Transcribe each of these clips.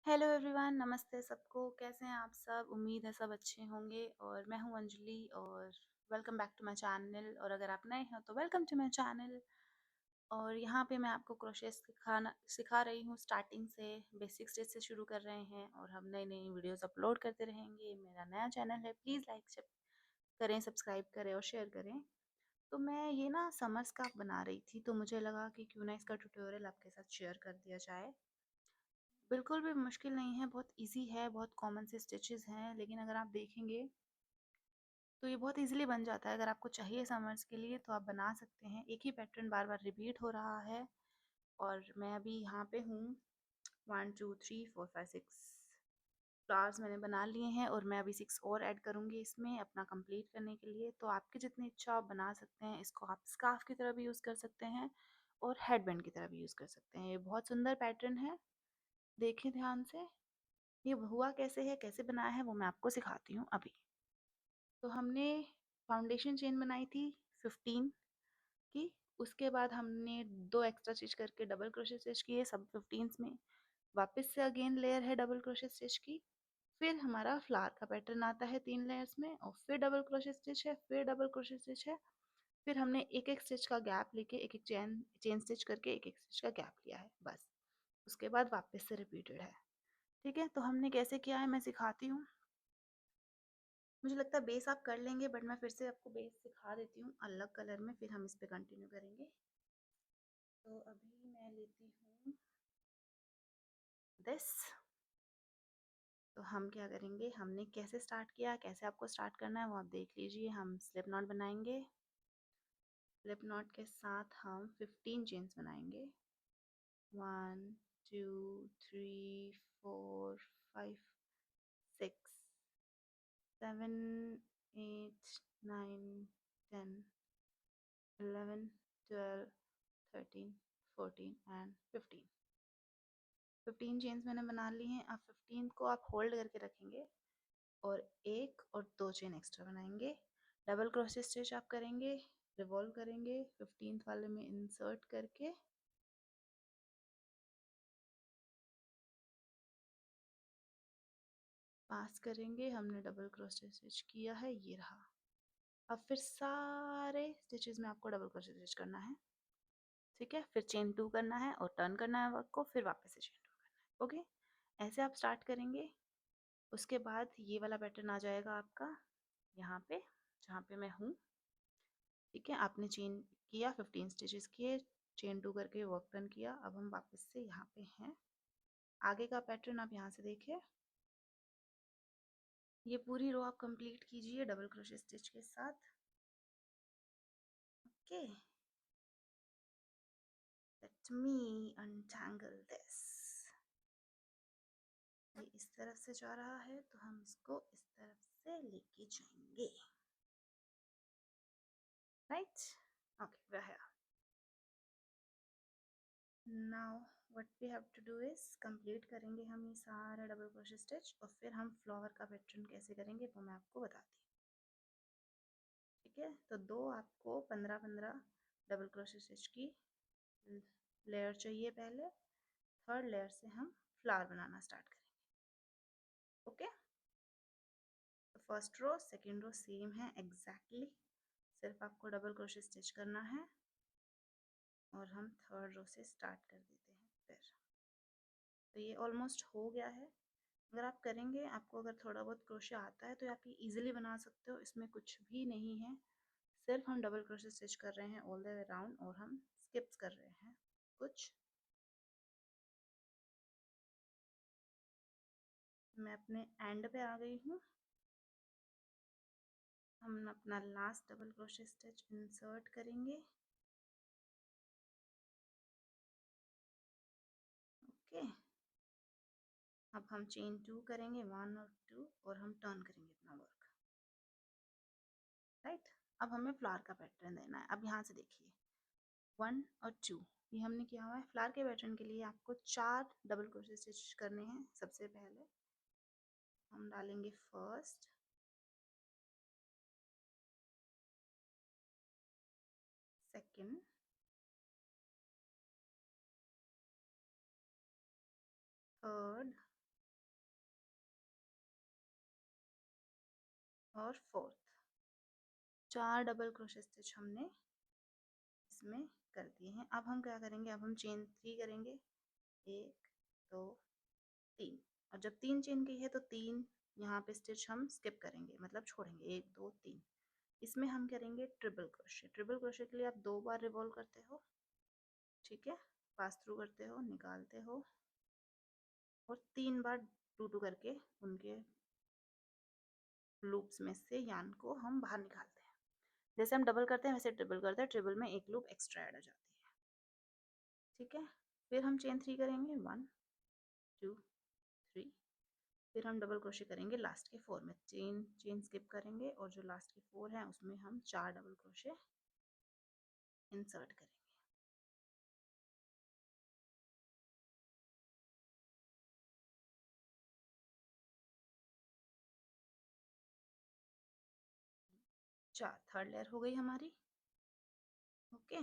Hello everyone, नमस्ते सबको। कैसे हैं आप सब? उम्मीद है सब अच्छे होंगे। और मैं हूं अंजलि और welcome back to my channel. और अगर आप नए हैं तो वेलकम टू माय चैनल। और यहाँ पे मैं आपको क्रोशे सिखा रही हूँ। स्टार्टिंग से बेसिक स्टेज से शुरू कर रहे हैं और हम नई नई वीडियोस अपलोड करते रहेंगे। मेरा नया चैनल है, प्लीज़ लाइक करें, सब्सक्राइब करें और शेयर करें। तो मैं ये ना समर स्कार्फ बना रही थी, तो मुझे लगा कि क्यों ना इसका ट्यूटोरियल आपके साथ शेयर कर दिया जाए। बिल्कुल भी मुश्किल नहीं है, बहुत इजी है, बहुत कॉमन से स्टिचेस हैं, लेकिन अगर आप देखेंगे तो ये बहुत इजीली बन जाता है। अगर आपको चाहिए समर्स के लिए तो आप बना सकते हैं। एक ही पैटर्न बार बार रिपीट हो रहा है। और मैं अभी यहाँ पे हूँ। 1 2 3 4 5 6 फ्लावर्स मैंने बना लिए हैं और मैं अभी 6 और ऐड करूँगी इसमें अपना कंप्लीट करने के लिए। तो आपकी जितनी इच्छा आप बना सकते हैं। इसको आप स्कार्फ की तरह भी यूज़ कर सकते हैं और हेडबैंड की तरह भी यूज़ कर सकते हैं। ये बहुत सुंदर पैटर्न है, देखिए ध्यान से। ये हुआ कैसे है, कैसे बनाया है, वो मैं आपको सिखाती हूँ अभी। तो हमने फाउंडेशन चेन बनाई थी 15 की। उसके बाद हमने 2 एक्स्ट्रा स्टिच करके डबल क्रोशे स्टिच किए सब 15 में। वापस से अगेन लेयर है डबल क्रोशे स्टिच की। फिर हमारा फ्लावर का पैटर्न आता है 3 लेयर्स में और फिर डबल क्रोशे स्टिच है, फिर डबल क्रोशे स्टिच है। फिर हमने एक एक स्टिच का गैप लेके एक एक चेन चेन स्टिच करके एक एक स्टिच का गैप लिया है, बस। उसके बाद वापस से रिपीटेड है। ठीक है, तो हमने कैसे किया है मैं सिखाती हूँ। मुझे लगता है बेस आप कर लेंगे, बट मैं फिर से आपको बेस सिखा देती हूँ अलग कलर में, फिर हम इस पे कंटिन्यू करेंगे। तो अभी मैं लेती हूँ दिस। तो हम क्या करेंगे, हमने कैसे स्टार्ट किया, कैसे आपको स्टार्ट करना है वो आप देख लीजिए। हम स्लिप नॉट बनाएंगे। स्लिप नॉट के साथ हम 15 चेन्स बनाएंगे। 1 2 3 4 5 6 7 8 9 10 11 12 13 14 एंड 15। 15 चेन्स मैंने बना ली हैं। अब 15 को आप होल्ड करके रखेंगे और 1 और 2 चेन एक्स्ट्रा बनाएंगे। डबल क्रोशे स्टिच आप करेंगे, रिवॉल्व करेंगे 15th वाले में इंसर्ट करके, पास करेंगे। हमने डबल क्रोशे स्टिच किया है, ये रहा। अब फिर सारे स्टिचेस में आपको डबल क्रोशे स्टिच करना है। ठीक है, फिर चेन 2 करना है और टर्न करना है वर्क को, फिर वापस से चेन 2 करना है। ओके, ऐसे आप स्टार्ट करेंगे। उसके बाद ये वाला पैटर्न आ जाएगा आपका यहाँ पे, जहाँ पे मैं हूँ। ठीक है, आपने चेन किया, 15 स्टिचेस किए, चेन 2 करके वर्क डन किया। अब हम वापस से यहाँ पे हैं। आगे का पैटर्न आप यहाँ से देखिए। ये पूरी रो आप कंप्लीट कीजिए डबल क्रोशे स्टिच के साथ। Okay, let me untangle this. ये इस तरफ से जा रहा है तो हम इसको इस तरफ से लेके जाएंगे, right. Okay, we're here. Now what we have to do is complete करेंगे हम ये सारा डबल क्रोशे स्टिच और फिर हम फ्लावर का पैटर्न कैसे करेंगे वो मैं आपको बताती हूँ। ठीक है, तो दो आपको 15-15 डबल क्रोशे स्टिच की लेयर चाहिए पहले। थर्ड लेयर से हम फ्लावर बनाना स्टार्ट करेंगे। ओके, तो first row second row same है एग्जैक्टली, सिर्फ आपको डबल क्रोशे स्टिच करना है और हम थर्ड रो से स्टार्ट कर देते हैं। फिर तो ये ऑलमोस्ट हो गया है। अगर आप करेंगे, आपको अगर थोड़ा बहुत क्रोशे आता है तो आप ये इजीली बना सकते हो, इसमें कुछ भी नहीं है। सिर्फ हम डबल क्रोशे स्टिच कर रहे हैं ऑल द वे अराउंड और हम स्किप्स कर रहे हैं कुछ। मैं अपने एंड पे आ गई हूँ। हम अपना last double crochet stitch insert करेंगे। ओके, अब हम चेन 2 करेंगे 1 और 2 और हम टर्न करेंगे अपना वर्क, राइट। अब हमें फ्लावर का पैटर्न देना है। अब यहाँ से देखिए 1 और 2 ये हमने किया हुआ है। फ्लावर के पैटर्न के लिए आपको 4 डबल क्रोशे स्टिच करने हैं। सबसे पहले हम डालेंगे फर्स्ट, सेकंड, थर्ड और फोर्थ, 4 डबल क्रोशे स्टिच हमने इसमें कर दिए हैं। अब हम क्या करेंगे, अब हम चेन 3 करेंगे, 1 2 3, और जब 3 चेन की है तो 3 यहाँ पे स्टिच हम स्किप करेंगे, मतलब छोड़ेंगे, 1 2 3। इसमें हम करेंगे ट्रिपल क्रोशे। ट्रिपल क्रोशे के लिए आप 2 बार रिवॉल्व करते हो, ठीक है, पास थ्रू करते हो, निकालते हो, और 3 बार 2 2 करके उनके लूप्स में से यान को हम बाहर निकालते हैं। जैसे हम डबल करते हैं वैसे ट्रिपल करते हैं, ट्रिपल में एक लूप एक्स्ट्रा ऐड हो जाती है, ठीक है। फिर हम चेन 3 करेंगे, 1 2 3। फिर हम डबल क्रोशे करेंगे लास्ट के 4 में, चेन स्किप करेंगे, और जो लास्ट के 4 हैं उसमें हम 4 डबल क्रोशे इंसर्ट करेंगे। 4, थर्ड लेयर हो गई हमारी, ओके।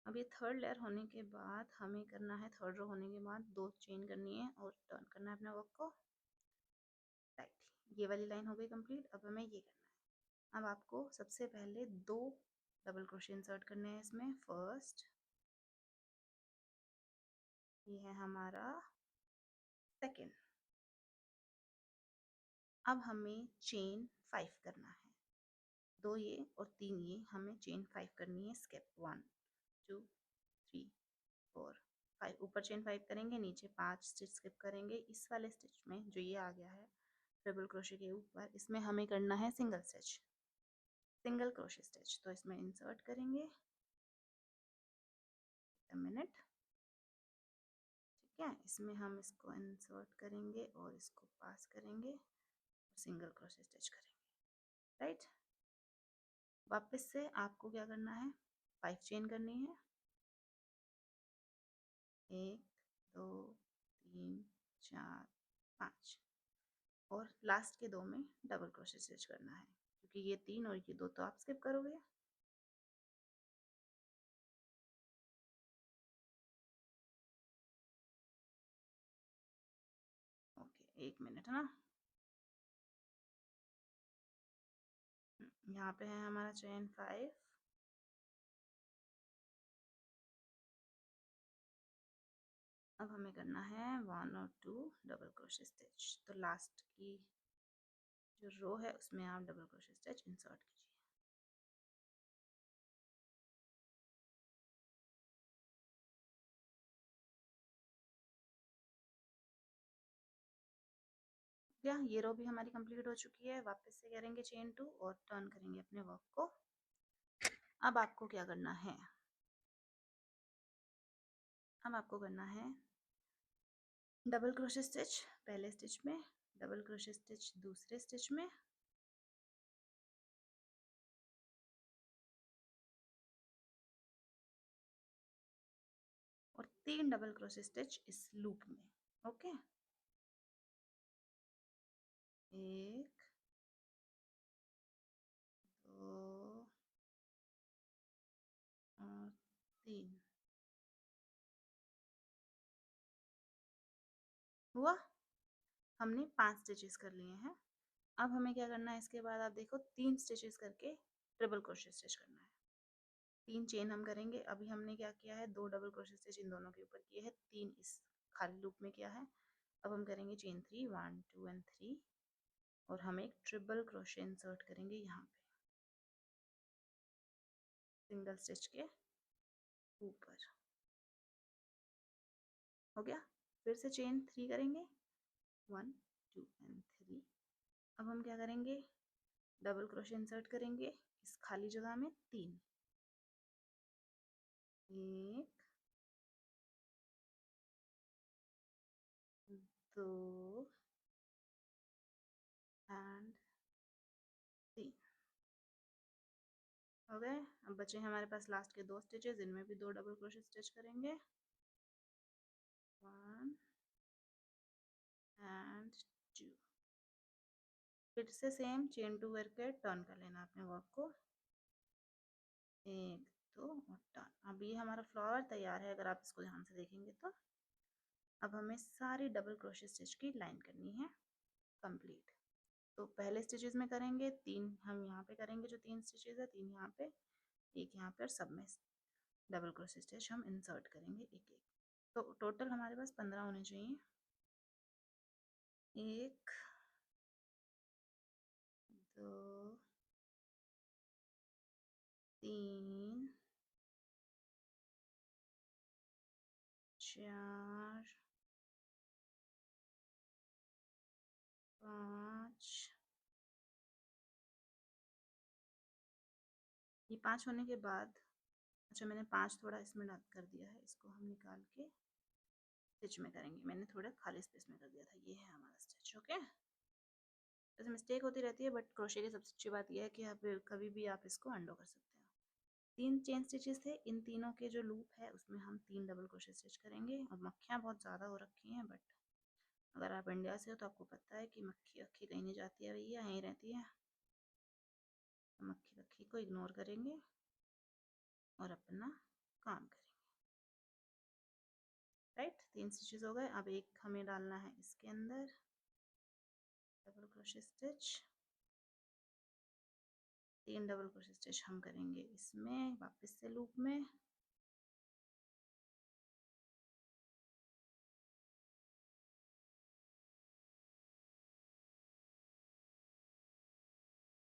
अब ये थर्ड लेयर होने के बाद हमें करना है, थर्ड रो होने के बाद 2 चेन करनी है और टर्न करना है अपने वर्क को राइट। ये वाली लाइन हो गई कंप्लीट। अब हमें ये करना है, अब आपको सबसे पहले 2 डबल क्रोशे इंसर्ट करने हैं इसमें। फर्स्ट, ये है हमारा सेकेंड। अब हमें चेन 5 करना है, 2 ये और 3 ये, हमें चेन 5 करनी है स्किप, 1 2 3 4 5। ऊपर चेन 5 करेंगे, नीचे 5 स्टिच स्किप करेंगे। इस वाले स्टिच में जो ये आ गया है ट्रिपल क्रोशे के ऊपर, इसमें हमें करना है single stitch, single crochet stitch. तो इसमें इंसर्ट करेंगे, मिनट, ठीक है। इसमें हम इसको इंसर्ट करेंगे और इसको पास करेंगे, सिंगल क्रोशे स्टिच करेंगे राइट। वापस से आपको क्या करना है, 5 चेन करनी है, 1 2 3 4 5, और लास्ट के 2 में डबल क्रोशे स्टिच करना है, क्योंकि ये 3 और ये 2 तो आप स्किप करोगे। ओके, 1 मिनट है ना। यहाँ पे है हमारा चेन 5, अब हमें करना है 1 और 2 डबल क्रोशे स्टिच। तो लास्ट की जो रो है उसमें आप डबल क्रोशे स्टिच इंसर्ट कीजिए। या ये रो भी हमारी कंप्लीट हो चुकी है। वापस से करेंगे चेन 2 और टर्न करेंगे अपने वर्क को। अब आपको क्या करना है, अब आपको करना है डबल क्रोशे स्टिच पहले स्टिच में, डबल क्रोशे स्टिच दूसरे स्टिच में, और 3 डबल क्रोशे स्टिच इस लूप में, ओके। 1 2 और 3 हुआ, हमने 5 स्टिचेस कर लिए हैं। अब हमें क्या करना है, इसके बाद आप देखो 3 स्टिचेस करके ट्रिपल क्रोशे स्टिच करना है। 3 चेन हम करेंगे। अभी हमने क्या किया है, 2 डबल क्रोशे स्टिच इन दोनों के ऊपर किए हैं, 3 इस खाली लूप में किया है। अब हम करेंगे चेन 3, 1 2 एंड 3, और हम एक ट्रिपल क्रोशे इंसर्ट करेंगे यहाँ पे सिंगल स्टिच के ऊपर, हो गया। फिर से चेन 3 करेंगे, 1 2 एंड 3। अब हम क्या करेंगे, डबल क्रोशे इंसर्ट करेंगे इस खाली जगह में, 3, 1 2 एंड 3, हो गए। अब बचे हमारे पास लास्ट के 2 स्टिचेस, इनमें भी 2 डबल क्रोशे स्टिच करेंगे, 1 एंड 2। फिर से सेम चेन 2 करके टर्न कर लेना अपने वर्क को, 1 2 और टर्न। अब ये हमारा फ्लावर तैयार है अगर आप इसको ध्यान से देखेंगे तो। अब हमें सारी डबल क्रोशे स्टिच की लाइन करनी है कंप्लीट। तो पहले स्टिचेस में करेंगे 3, हम यहाँ पे करेंगे जो 3 स्टिचेस है, 3 यहाँ पे, 1 यहाँ पे, और सब में डबल क्रोशे स्टिच हम इंसर्ट करेंगे एक एक। तो टोटल हमारे पास 15 होने चाहिए। 1 2 3 4 5। ये 5 होने के बाद, अच्छा मैंने 5 थोड़ा इसमें कर दिया है, इसको हम निकाल के स्टिच में करेंगे। मैंने थोड़ा खाली स्पेस में कर दिया था। ये है हमारा स्टिच। ओके, वैसे मिस्टेक होती रहती है, बट क्रोशे की सबसे अच्छी बात यह है कि आप कभी भी आप इसको अंडो कर सकते हो। 3 चेन स्टिचेस थे, इन तीनों के जो लूप है उसमें हम 3 डबल क्रोशे स्टिच करेंगे। और मक्खियाँ बहुत ज़्यादा हो रखी हैं, बट अगर आप इंडिया से हो तो आपको पता है कि मक्खी वक्खी कहीं नहीं जाती है भैया, यहीं रहती है। तो मक्खी वक्खी को इग्नोर करेंगे और अपना काम करेंगे। राइट, 3 स्टिचेस हो गए। अब एक हमें डालना है इसके अंदर double crochet stitch. 3 double crochet stitch हम करेंगे इसमें वापस से लूप में।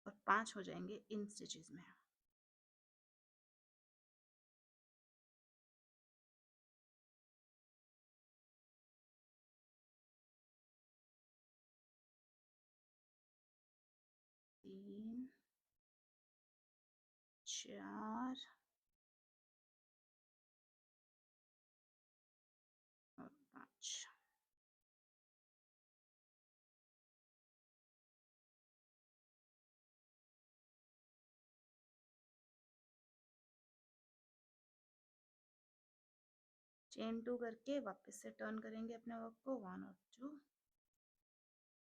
और 5 हो जाएंगे इन स्टिचेस में। तीन, 4 और 5। चेन 2 करके वापस से टर्न करेंगे अपने वर्क को 1 और 2।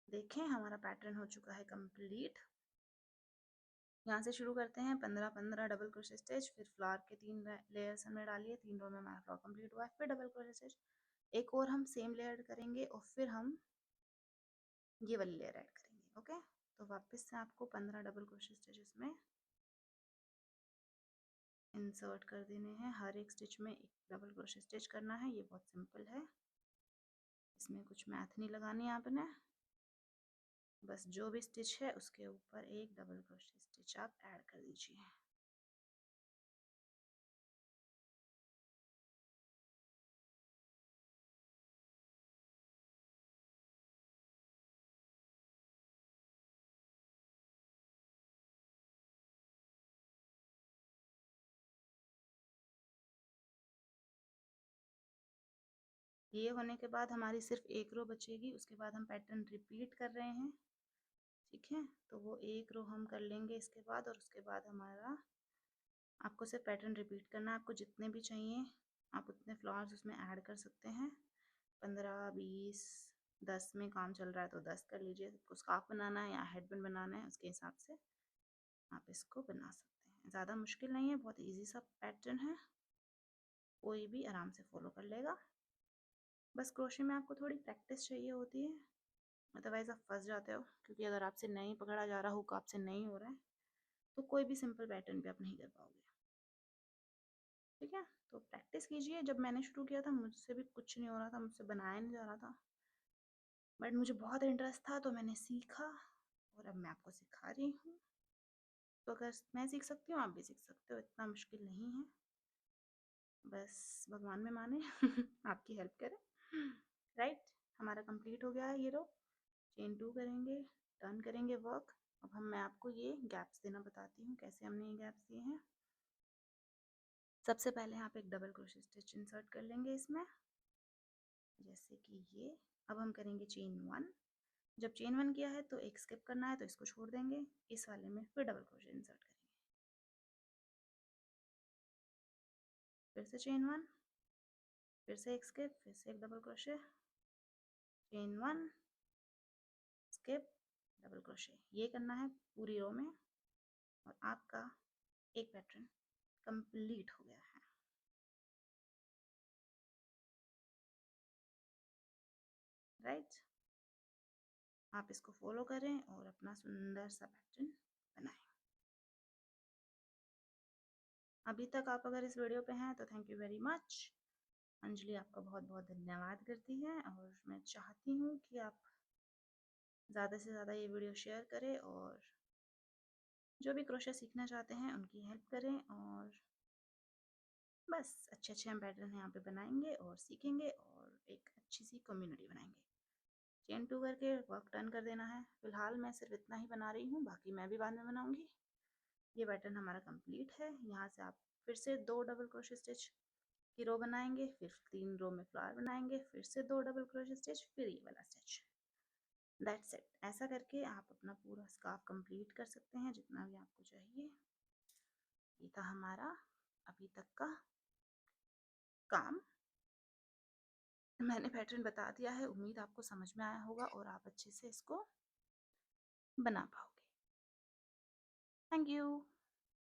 देखें हमारा पैटर्न हो चुका है कंप्लीट। यहाँ से शुरू करते हैं 15-15 डबल क्रोशे स्टिच, फिर फ्लावर के 3 लेयर्स हमें डालिए, 3 रो में हमारा फ्लावर कंप्लीट हुआ है, फिर डबल क्रोशे स्टिच, एक और हम सेम लेयर करेंगे और फिर हम ये वाली लेयर ऐड करेंगे। ओके, तो वापस से आपको 15 डबल क्रोशे स्टिचेस में इंसर्ट कर देने हैं। हर एक स्टिच में एक डबल क्रोशे स्टिच करना है। ये बहुत सिंपल है, इसमें कुछ मैथ नहीं लगानी है आपने। बस जो भी स्टिच है उसके ऊपर एक डबल क्रोशे स्टिच आप ऐड कर दीजिए। ये होने के बाद हमारी सिर्फ एक रो बचेगी, उसके बाद हम पैटर्न रिपीट कर रहे हैं। ठीक है, तो वो एक रो हम कर लेंगे इसके बाद, और उसके बाद हमारा आपको सिर्फ पैटर्न रिपीट करना है। आपको जितने भी चाहिए आप उतने फ्लावर्स उसमें ऐड कर सकते हैं। 15, 20, 10 में काम चल रहा है तो 10 कर लीजिए। आपको स्कार्फ बनाना है या हेडबैंड बनाना है उसके हिसाब से आप इसको बना सकते हैं। ज़्यादा मुश्किल नहीं है, बहुत ईजी सा पैटर्न है, कोई भी आराम से फॉलो कर लेगा। बस क्रोशे में आपको थोड़ी प्रैक्टिस चाहिए होती है, अदरवाइज़ आप फंस जाते हो, क्योंकि अगर आपसे नहीं पकड़ा जा रहा, हुक आपसे नहीं हो रहा है, तो कोई भी सिंपल पैटर्न पे आप नहीं कर पाओगे। ठीक है, तो प्रैक्टिस कीजिए। जब मैंने शुरू किया था मुझसे भी कुछ नहीं हो रहा था, मुझसे बनाया नहीं जा रहा था, बट मुझे बहुत इंटरेस्ट था तो मैंने सीखा और अब मैं आपको सिखा रही हूँ। तो अगर मैं सीख सकती हूँ आप भी सीख सकते हो, इतना मुश्किल नहीं है। बस भगवान में माने आपकी हेल्प करें। राइट, हमारा कंप्लीट हो गया है ये रो। चेन 2 करेंगे, टर्न करेंगे वर्क। अब मैं आपको ये गैप्स देना बताती हूँ, कैसे हमने ये गैप्स दिए हैं। सबसे पहले आप एक डबल क्रोशे स्टिच इंसर्ट कर लेंगे इसमें, जैसे कि ये। अब हम करेंगे चेन 1। जब चेन 1 किया है तो एक स्किप करना है, तो इसको छोड़ देंगे। इस वाले में फिर डबल क्रोशे इंसर्ट करेंगे, फिर से चेन 1, फिर से एक स्किप, फिर से एक double crochet, chain 1, skip, double crochet. ये करना है पूरी रो में और आपका एक पैटर्न कंप्लीट हो गया है। राइट, आप इसको फॉलो करें और अपना सुंदर सा पैटर्न बनाएं। अभी तक आप अगर इस वीडियो पे हैं तो thank you very much. Anjali आपका बहुत बहुत धन्यवाद करती है और मैं चाहती हूँ कि आप ज़्यादा से ज़्यादा ये वीडियो शेयर करें और जो भी क्रोशे सीखना चाहते हैं उनकी हेल्प करें, और बस अच्छे अच्छे हम पैटर्न यहाँ पे बनाएंगे और सीखेंगे और एक अच्छी सी कम्युनिटी बनाएंगे। चेन 2 करके वर्क टर्न कर देना है। फिलहाल मैं सिर्फ इतना ही बना रही हूँ, बाकी मैं भी बाद में बनाऊंगी। ये पैटर्न हमारा कंप्लीट है। यहाँ से आप फिर से 2 डबल क्रोशे स्टिच की रो बनाएंगे, फिर 3 रो में फ्लावर बनाएंगे, फिर से 2 डबल क्रोशे स्टिच, फिर ये वाला स्टिच। That's it. ऐसा करके आप अपना पूरा स्कार्फ कंप्लीट कर सकते हैं जितना भी आपको चाहिए। ये था हमारा अभी तक का काम। मैंने पैटर्न बता दिया है, उम्मीद आपको समझ में आया होगा और आप अच्छे से इसको बना पाओगे। Thank you.